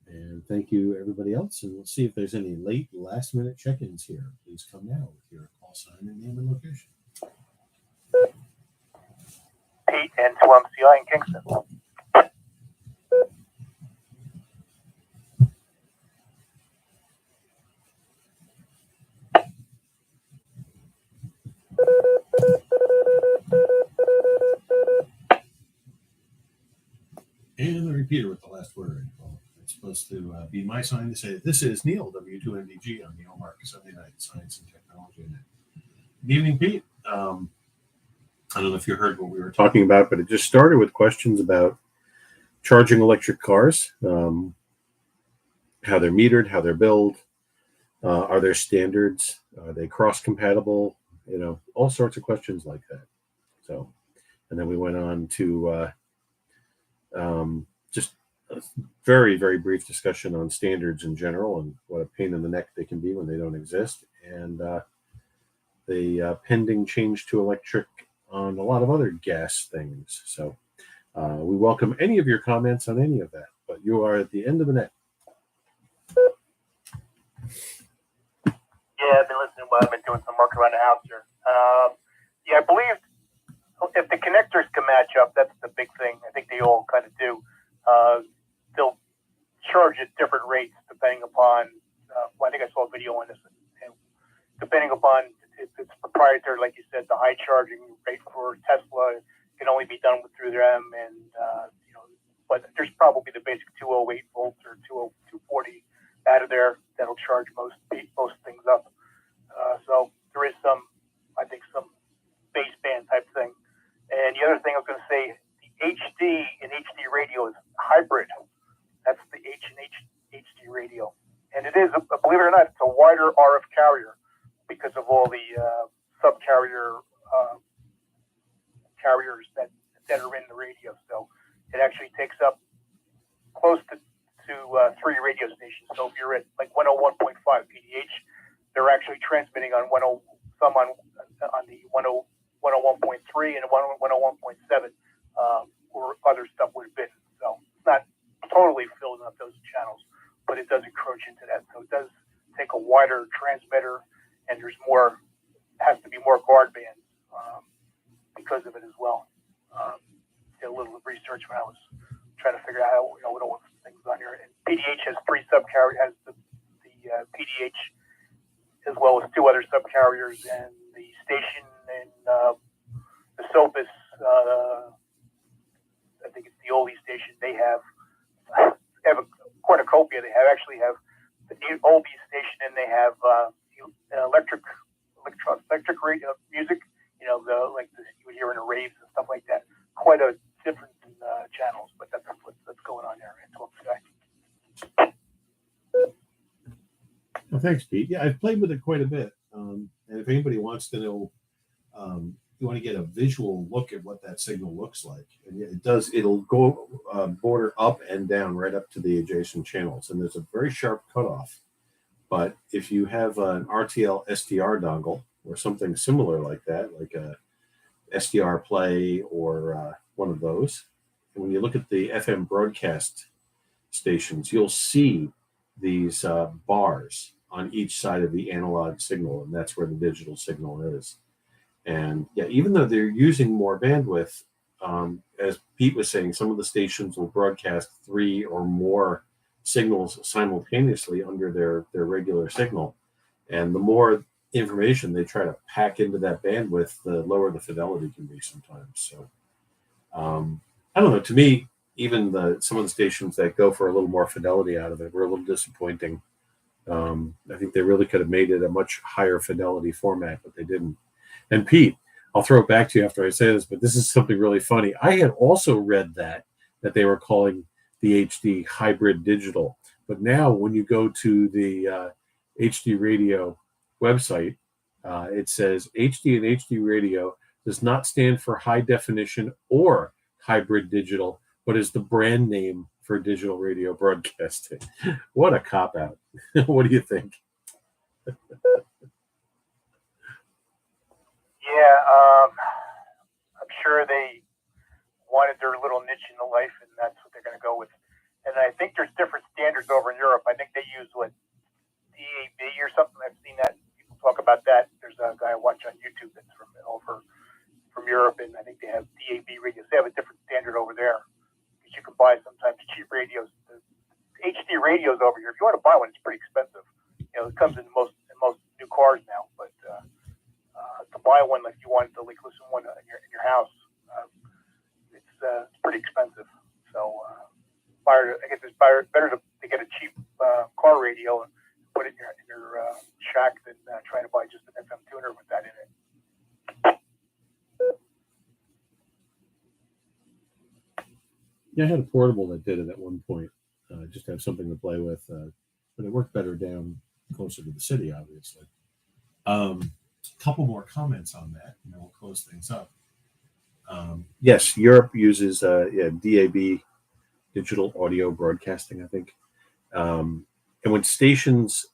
And thank you, everybody else. And we'll see if there's any late last-minute check-ins here. Please come now with your call sign and name and location. Pete, N2MCI in Kingston. And the repeater with the last word. It's supposed to be my sign to say, this is Neil, W2MDG, on the OMARC Sunday Night Science and Technology Net. Good evening, Pete. I don't know if you heard what we were talking about, but it just started with questions about charging electric cars, how they're metered, how they're billed, are there standards, are they cross-compatible, all sorts of questions like that. So, and then we went on to just a very, very brief discussion on standards in general and what a pain in the neck they can be when they don't exist, and the pending change to electric on a lot of other gas things. So we welcome any of your comments on any of that, but you are at the end of the net. Yeah, I've been listening while I've been doing some work around the house here. I believe if the connectors can match up, that's the big thing. I think they all kind of do. They'll charge at different rates depending upon, I think I saw a video on this, and depending upon if it's proprietary, like you said, the high charging rate for Tesla can only be done through them, and but there's probably the basic 208 volts or 240 out of there that'll charge most things up. So there is some baseband type thing. And the other thing I was going to say, the HD and HD radio is hybrid. That's the H and HD radio, and it is, believe it or not, it's a wider RF carrier because of all the sub-carrier carriers that are in the radio. So it actually takes up close to 3 radio stations. So if you're at like 101.5 PDH, they're actually transmitting on some on the 101.3 and 101.7, or other stuff would have been. So it's not totally filling up those channels, but it does encroach into that. So it does take a wider transmitter, and has to be more guard bands because of it as well. Did a little research when I was trying to figure out how what all the things on here. And PDH has 3 subcarriers, has the PDH as well as 2 other subcarriers, and the station and the SOPIS, I think it's the Oli station, they have a cornucopia. They actually have the Oli station, and they have electric radio music, you would hear in the raves and stuff like that. Quite a different channels, but that's what's going on there. Well, thanks, Pete. Yeah, I've played with it quite a bit. And if anybody wants to know, you want to get a visual look at what that signal looks like. And it'll go border up and down right up to the adjacent channels. And there's a very sharp cutoff. But if you have an RTL SDR dongle or something similar like that, like a SDR Play or one of those, and when you look at the FM broadcast stations, you'll see these bars on each side of the analog signal, and that's where the digital signal is. And yeah, even though they're using more bandwidth, as Pete was saying, some of the stations will broadcast 3 or more signals simultaneously under their regular signal. And the more information they try to pack into that bandwidth, the lower the fidelity can be sometimes. So I don't know, to me, even some of the stations that go for a little more fidelity out of it were a little disappointing. I think they really could have made it a much higher fidelity format, but they didn't. And Pete, I'll throw it back to you after I say this, but this is something really funny. I had also read that they were calling the HD hybrid digital, but now when you go to the HD radio website, it says HD and HD radio does not stand for high definition or hybrid digital, but is the brand name for digital radio broadcasting. What a cop-out. What do you think? Yeah, I'm sure they wanted their little niche in the life, and that's what they're going to go with. And I think there's different standards over in Europe. I think they use DAB or something. I've seen that. People talk about that. There's a guy I watch on YouTube that's from Europe, and I think they have DAB radios. They have a different standard over there. You can buy sometimes cheap radios. The HD radios over here, if you want to buy one, it's pretty expensive. It comes in most new cars now, but to buy one, like you want to listen to one in your house, it's pretty expensive. So I guess it's better to to get a cheap car radio and put it in your shack than trying to buy just an FM tuner with that in it. Yeah, I had a portable that did it at one point, just to have something to play with, but it worked better down closer to the city, obviously. Couple more comments on that, and then we'll close things up. Yes, Europe uses DAB, digital audio broadcasting, I think. And when stations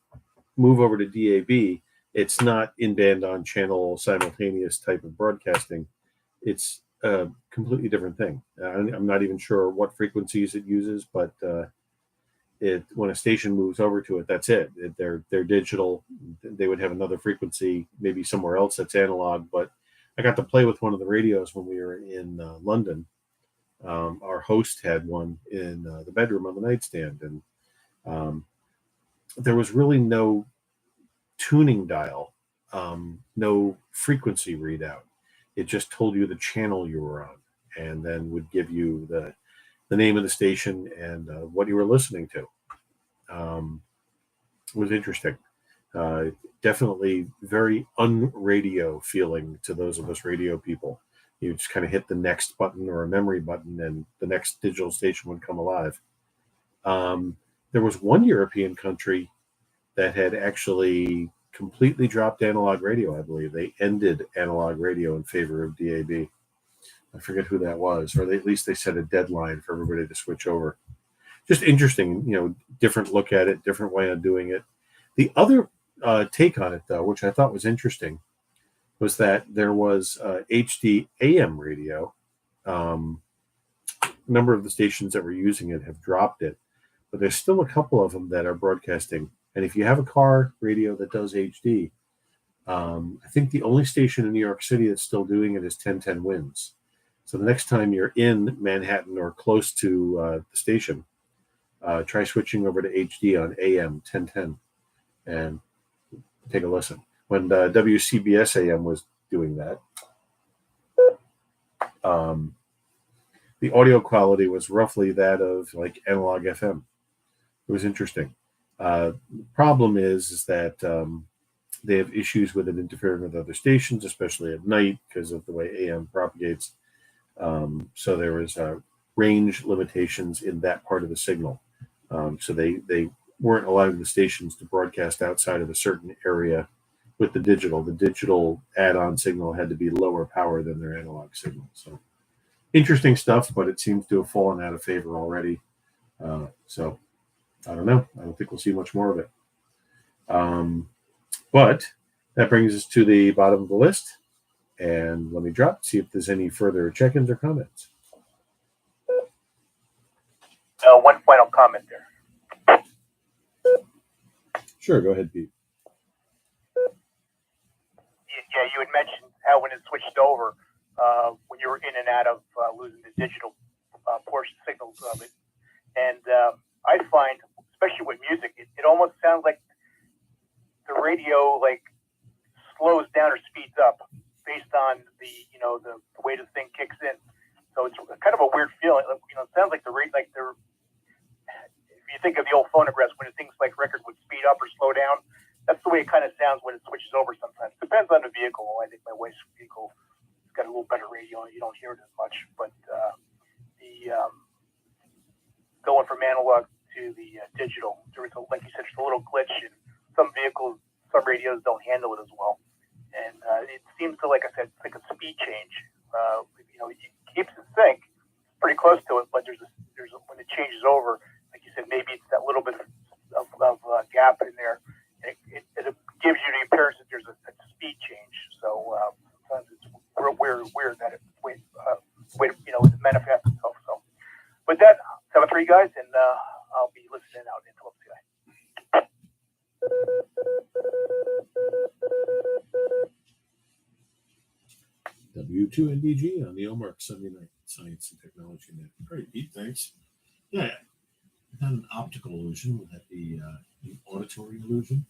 move over to DAB, it's not in-band on-channel simultaneous type of broadcasting. It's a completely different thing. I'm not even sure what frequencies it uses, but when a station moves over to it, that's it. They're digital. They would have another frequency, maybe somewhere else that's analog. But I got to play with one of the radios when we were in London. Our host had one in the bedroom on the nightstand, and there was really no tuning dial, no frequency readout. It just told you the channel you were on, and then would give you the name of the station and what you were listening to. It was interesting. Definitely very unradio feeling to those of us radio people. You just kind of hit the next button or a memory button, and the next digital station would come alive. There was one European country that had actually completely dropped analog radio, I believe. They ended analog radio in favor of DAB. I forget who that was, or at least they set a deadline for everybody to switch over. Just interesting, different look at it, different way of doing it. The other take on it, though, which I thought was interesting, was that there was HD AM radio. A number of the stations that were using it have dropped it, but there's still a couple of them that are broadcasting. And if you have a car radio that does HD, I think the only station in New York City that's still doing it is 1010 Winds. So the next time you're in Manhattan or close to the station, try switching over to HD on AM 1010 and take a listen. When WCBS AM was doing that, the audio quality was roughly that of like analog FM. It was interesting. Problem is that they have issues with it interfering with other stations, especially at night because of the way AM propagates. So there was range limitations in that part of the signal. So they weren't allowing the stations to broadcast outside of a certain area with the digital. The digital add-on signal had to be lower power than their analog signal. So interesting stuff, but it seems to have fallen out of favor already. So I don't know. I don't think we'll see much more of it. But that brings us to the bottom of the list. And let me see if there's any further check-ins or comments. One final comment there. Sure, go ahead, Pete. Yeah, you had mentioned how when it switched over, when you were in and out of losing the digital portion signals of it. And I find, especially with music, it almost sounds like the radio slows down or speeds up based on the way the thing kicks in. So it's kind of a weird feeling. It sounds like if you think of the old phonographs, when things like record would speed up or slow down, that's the way it kind of sounds when it switches over sometimes. Depends on the vehicle. I think my wife's vehicle has got a little better radio and you don't hear it as much. But the going from analog to the digital, there was, like you said, just a little glitch. And some vehicles, some radios don't handle it as well. And it seems to, like I said, it's like a speed change. It keeps in sync, pretty close to it, but there's when it changes over, like you said, maybe it's that little bit of gap in there. It gives you the appearance that there's a speed change. So sometimes it's weird that it manifests itself. So with that, 7-3 guys, and I'll be listening out until today. W2NDG on the OMARC Sunday Night Science and Technology Net. Great, Pete, thanks. Yeah, not an optical illusion. Would that be an auditory illusion?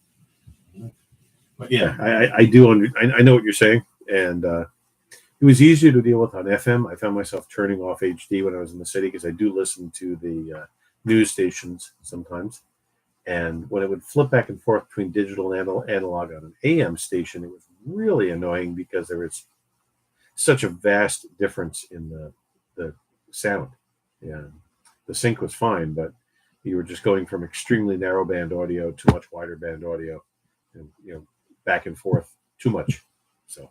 But yeah, I do. I know what you're saying, and it was easier to deal with on FM. I found myself turning off HD when I was in the city because I do listen to the news stations sometimes. And when it would flip back and forth between digital and analog on an AM station, it was really annoying because there was such a vast difference in the sound. Yeah, the sync was fine, but you were just going from extremely narrow band audio to much wider band audio, and back and forth too much. So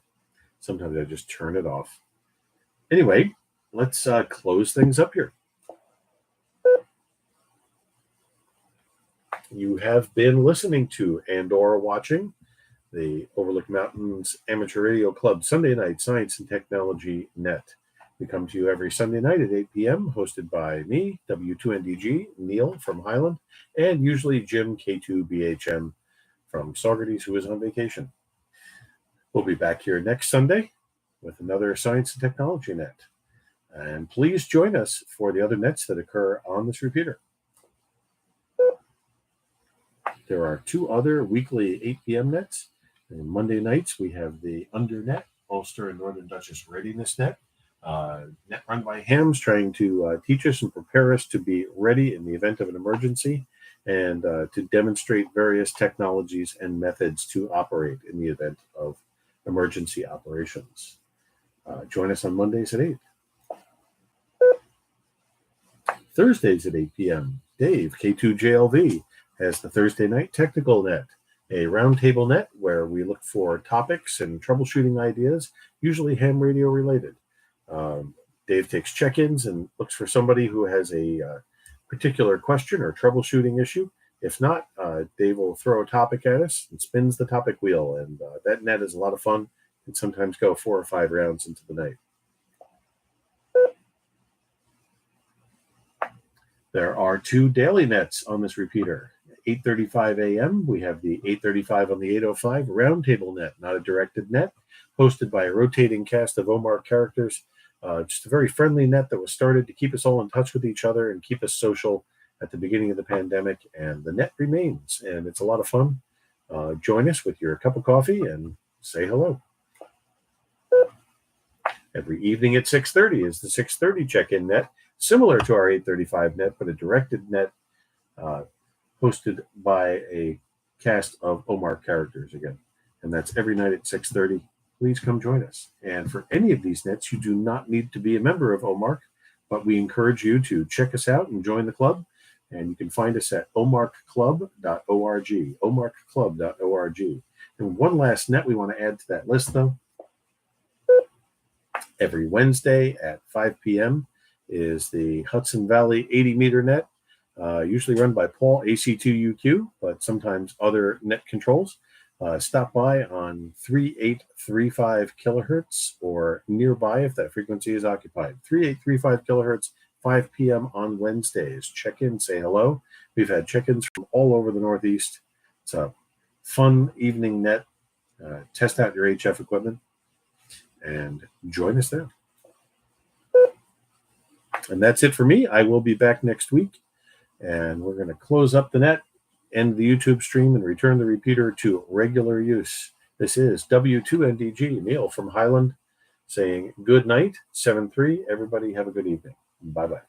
sometimes I just turn it off. Anyway, let's close things up here. You have been listening to and/or watching the Overlook Mountains Amateur Radio Club Sunday Night Science and Technology Net. We come to you every Sunday night at 8 p.m., hosted by me, W2NDG, Neil from Highland, and usually Jim, K2BHM from Saugerties, who is on vacation. We'll be back here next Sunday with another Science and Technology Net. And please join us for the other nets that occur on this repeater. There are 2 other weekly 8 p.m. nets. And Monday nights, we have the Undernet, Ulster and Northern Duchess Readiness Net. Net run by hams, trying to teach us and prepare us to be ready in the event of an emergency, and to demonstrate various technologies and methods to operate in the event of emergency operations. Join us on Mondays at 8. Thursdays at 8 p.m. Dave, K2JLV, has the Thursday Night Technical Net, a roundtable net where we look for topics and troubleshooting ideas, usually ham radio related. Dave takes check-ins and looks for somebody who has a particular question or troubleshooting issue. If not, Dave will throw a topic at us and spins the topic wheel, and that net is a lot of fun and sometimes go 4 or 5 rounds into the night. There are 2 daily nets on this repeater. 8:35 a.m. we have the 8:35 on the 805 roundtable net, not a directed net, hosted by a rotating cast of OMARC characters. Just a very friendly net that was started to keep us all in touch with each other and keep us social at the beginning of the pandemic, and the net remains, and it's a lot of fun. Join us with your cup of coffee and say hello. Every evening at 6:30 is the 6:30 check-in net, similar to our 8:35 net, but a directed net hosted by a cast of OMARC characters again. And that's every night at 6:30. Please come join us. And for any of these nets, you do not need to be a member of OMARC, but we encourage you to check us out and join the club. And you can find us at omarcclub.org, omarcclub.org. And one last net we want to add to that list, though. Every Wednesday at 5 p.m. is the Hudson Valley 80-meter net, usually run by Paul, AC2UQ, but sometimes other net controls. Stop by on 3835 kilohertz or nearby if that frequency is occupied. 3835 kilohertz, 5 p.m. on Wednesdays. Check in, say hello. We've had check-ins from all over the Northeast. It's a fun evening net. Test out your HF equipment and join us there. And that's it for me. I will be back next week, and we're going to close up the net, end the YouTube stream, and return the repeater to regular use. This is W2NDG, Neil from Highland, saying good night, 7-3. Everybody have a good evening. Bye-bye.